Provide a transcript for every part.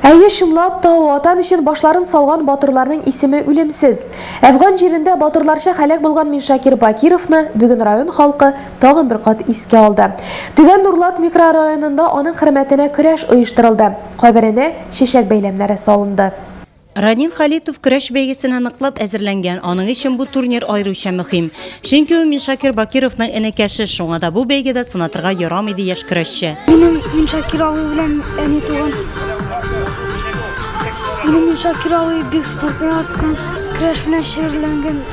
Әйе шынлап тау атан үшін башларын салған батырларның исеме үлемсіз. Әфган жерінде батырларша хәлек болған Миншакир Бакировны бүгін район халқы тағын бір қат еске алды. Түбән Нурлат микрорайонында оның хөрмәтенә көрәш оештырылды. Каберенә шешәк бәйләмнәре салынды. Ранил Халитов көрәш бәйгесен аныклап әзерләнгән. Аның өчен бу турнир аеруча мөһим. Чөнки ул Миншакир Бакировның энекәше, шуңа да бу бәйгедә сынатырга ярамый ди яшь көрәшче. Минем Миншакир абый белән әни туган. Минем Миншакир абый бик спортны аткан, көрәш белән шөгыльләнгән.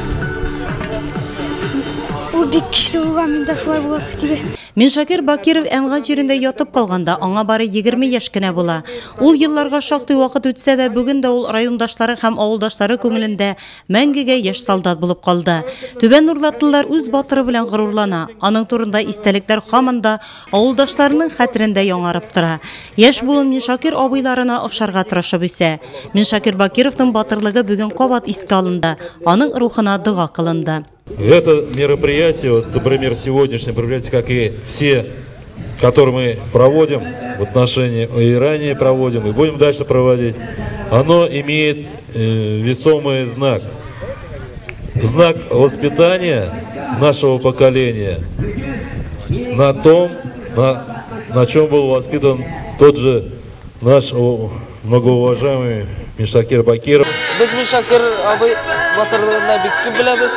Ул бик көчле булган, миндә шулай буласы килә. Миншакир Бакиров Әмган җирендә ятып калганда, аңа бары 20 яшь кенә була. Ул елларга шактый вакыт үтсә дә, бүген дә ул райондашлары һәм авылдашлары күңелендә мәңгегә яшь солдат булып калды. Түбән Нурлатлылар үз батыры белән горурлана. Аның турында истәлекләр һаман да авылдашларының хәтерендә яңарып тора. Яшь буын Миншакир абыйларына охшарга тырышып үсә. Миншакир Бакировның батырлыгы бүген кабат искә алынды. Аның рухына дуга кылынды. Это мероприятие, вот, например, сегодняшнее мероприятие, как и все, которые мы проводим в отношении, и ранее проводим, и будем дальше проводить, оно имеет весомый знак. Знак воспитания нашего поколения на том, на чем был воспитан тот же наш многоуважаемый Миншакир Бакиров. Biz Minshakir abi батырлыгында бик күп беләбез.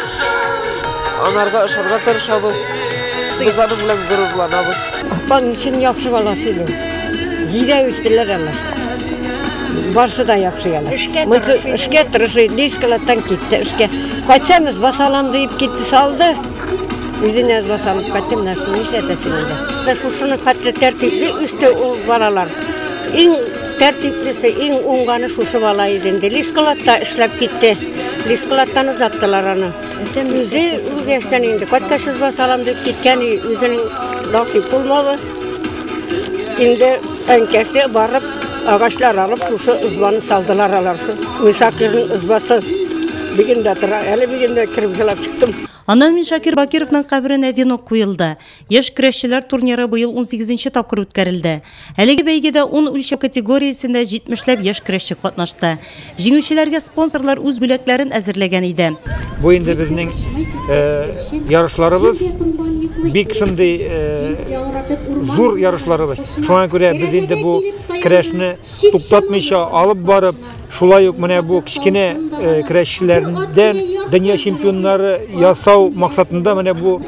Анарга ышарга тырышабыз. Biz аның белән горурланабыз. Апаң өчен яхшы баласы иде. Җидә үстеләр алар. Барсы да яхшы ялар. Эшкә тырышы, дискалаттан китте эшкә. Качамыз басалам дип китте салды. Үзенә басалып кайтты, менә шуны эшләтәсен инде. Шушыны хәтта тәртипле үсте ул балалар. Иң тәртиплесе, иң уңганы шушы бала иде. Дискалатта эшләп китте. Дискалаттан узаттылар аны. Үзе үгәштән инде. Кайткачыз басалам дип киткән, үзенең насыйп булмады. Инде әнкәсе барып, агачлар алып, шушы ызбаны салдылар алар. Миншакирның ызбасы бигендә тора. Әле бигендә киреп җылап чыктым. Аннан Миншакир Бакировның каберенә венок куелды. Яшь көрәшчеләр турниры быел 18-нче тапкыр үткәрелде. Әлеге бәйгедә 10 үлчәү категориясендә 70ләп яшь көрәшче катнашты. Җиңүчеләргә спонсорлар үз бүләкләрен әзерләгән иде. Бу инде безнең ярышларыбыз бик шундый зур ярышларыбыз. Шуңа күрә без инде бу көрәшне туктатмыйча алып барып, шулай ук менә бу кичкенә көрәшчеләрдән дөнья чемпионнары ясау максатында менә бу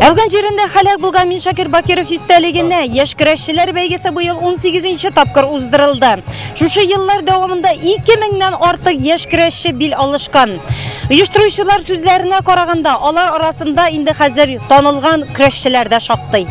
Әфган җирендә хәлак булган Миншакир Бакиров истәлегенә яшь көрәшчеләр бәйгесе быел 18-нче тапкыр уздырылды. Шушы еллар дәвамында 2000-нән артык яшь көрәшче бил алышкан. Оештыручылар сүзләренә караганда, алар арасында инде хәзер танылган көрәшчеләр дә шактый.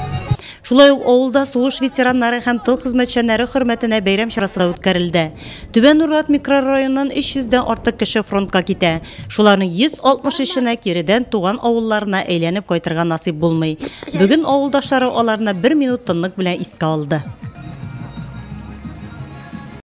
Шулай ук авылда сугыш ветераннары һәм тыл хезмәтчәннәре хөрмәтенә бәйрәм чарасы үткәрелде. Түбән Нурлат микрорайоныннан 300дән артык кеше фронтка китә. Шуларның 163-не киредән туган авылларына әйләнеп кайтырга насыйп булмый. Бүген авылдашлары аларны 1 минут тынлык белән искә алды.